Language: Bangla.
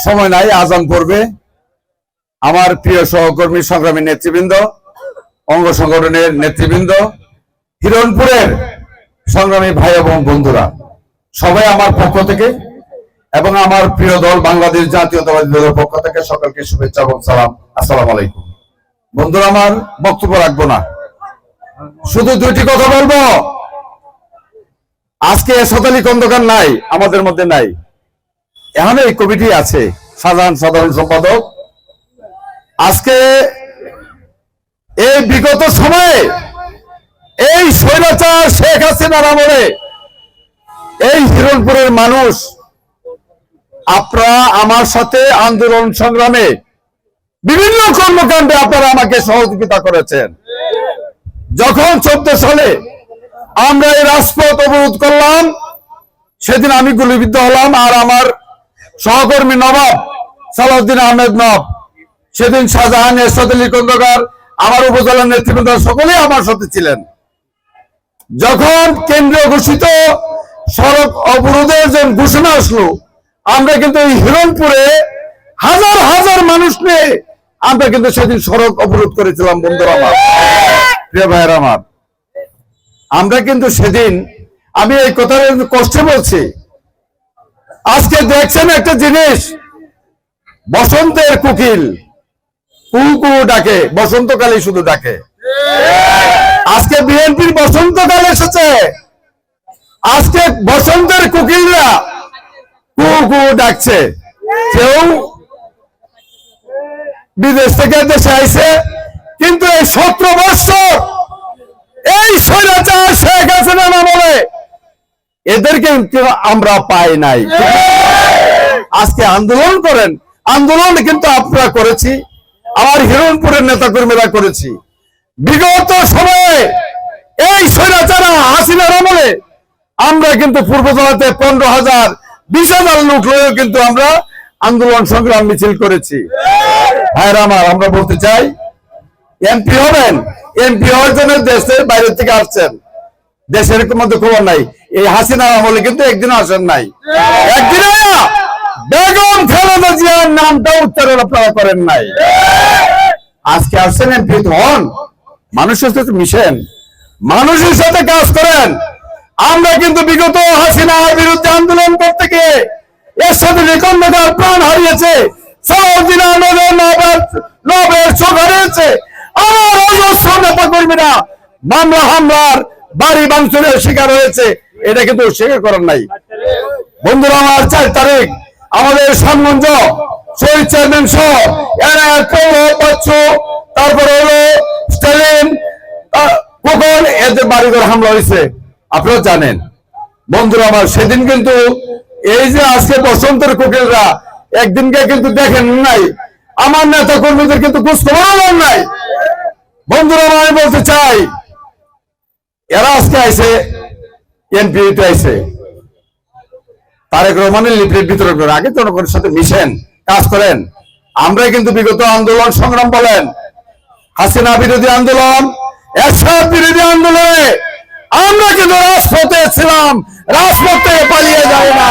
সময় নাই, আজান পড়বে। আমার প্রিয় সহকর্মী, সংগ্রামী নেতৃবৃন্দ, অঙ্গ সংগঠনের নেতৃবৃন্দ, হিরণপুরের সংগ্রামী ভাই এবং বন্ধুরা, সবাই আমার পক্ষ থেকে এবং আমার প্রিয় দল বাংলাদেশ জাতীয়তাবাদী দলের পক্ষ থেকে সকলকে শুভেচ্ছা এবং সালাম। আসসালামু আলাইকুম। বন্ধুরা, আমার বক্তব্য রাখবো না, শুধু দুইটি কথা বলবো। আজকে শতালী খন্দকার নাই, আমাদের মধ্যে নাই। এখন এই কমিটি আছে, সাধারণ সম্পাদক। আজকে এই বিগত সময়ে এই স্বৈরাচার শেখ হাসিনার আমলে এই হিরণপুরের মানুষ, আপনারা আমার সাথে আন্দোলন সংগ্রামে বিভিন্ন কর্মকাণ্ডে আপনারা আমাকে সহযোগিতা করেছেন। যখন 14 সালে আমরা এই রাজপথ অবরোধ করলাম, সেদিন আমি গুলিবিদ্ধ হলাম, আর আমার সহকর্মী নবাব সালাউদ্দিন আহমেদ নব, সেদিন শাহজাহান, এরশাদ আলী খন্দকার, আমার উপজেলার নেতৃবৃন্দ সকলেই আমার সাথে ছিলেন। যখন কেন্দ্রীয় ঘোষিত সড়ক অবরোধের যে ঘোষণা আসলো, আমরা কিন্তু এই হিরণপুরে হাজার হাজার মানুষ নিয়ে আমরা কিন্তু সেদিন সড়ক অবরোধ করেছিলাম। বন্ধুরা আমার, প্রিয় ভাইয়ের আমার, আমরা কিন্তু সেদিন, আমি এই কথাটা কষ্টে বলছি, আজকে দেখছেন একটা জিনিস, বসন্তের কোকিল কু কু ডাকে, বসন্তকালে শুধু ডাকে। আজকে বিএনপির বসন্তকাল এসেছে, আজকে বসন্তের কোকিলরা কু কু ডাকছে। কেউ বিদেশ থেকে দেশে আইছে, কিন্তু এই 17 বছর এই স্বৈরাচার শেখ হাসিনা বলে এদেরকে আমরা পাই নাই। আজকে আন্দোলন করেন, আন্দোলন কিন্তু আপনারা করেছি, আমার হিরণপুরের নেতাকর্মীরা করেছি। বিগত সময়ে এই স্বৈরাচার হাসিনার আমলে আমরা কিন্তু পূর্বতলাতে 15,000 20,000 লোক লয়েও কিন্তু আমরা আন্দোলন সংগ্রাম মিছিল করেছি। ভাইরা আমার, আমরা বলতে চাই, এমপি হবেন, এমপি হওয়ার জন্য দেশের বাইরে থেকে আসছেন, দেশের মধ্যে খবর নাই। এই হাসিনার আমলে কিন্তু একদিন আসেন নাই, একদিন বেগম খালেদা জিয়ার নামটা উচ্চারণ আপনারা করেন নাই। আজকে আসছেন, এমপি হন, মানুষের সাথে মিশেন, মানুষের সাথে কাজ করেন। আমরা কিন্তু বিগত হাসিনার বিরুদ্ধে আন্দোলন করতে গিয়ে এর সাথে খন্দকার প্রাণ হারিয়েছে, সালাউদ্দিন আহমেদের নবের চোখ হারিয়েছে, আমার অজস্র নেতা কর্মীরা মামলা হামলার, বাড়ি ভাঙচুরের শিকার হয়েছে। এটা কিন্তু স্বীকার করার নাই। বন্ধুরা আমার, 4 তারিখ আমাদের সামঞ্জ শহীদ চেয়ারম্যান সহ তারপরে হলো স্টালিন, কখন এদের বাড়িঘর হামলা হয়েছে আপনারা জানেন। বন্ধুরা আমার, সেদিন কিন্তু এই যে আজকে বসন্তের কোকিলরা একদিনকে কিন্তু দেখেন নাই, আমার নেতা কর্মীদের কিন্তু খোঁজ খবর নাই। বন্ধুরা আমার, আমি বলতে চাই, এরা আজকে আইছে, এমপি আইছে, তারেক রহমানের লিফলেট বিতরণ করেন, আগে জনগণের সাথে মিশেন, কাজ করেন। আমরা কিন্তু বিগত আন্দোলন সংগ্রাম বলেন, হাসিনা বিরোধী আন্দোলন, এরশাদ বিরোধী আন্দোলনে আমরা কিন্তু রাজপথে ছিলাম, রাজপথে পালিয়ে যাই না।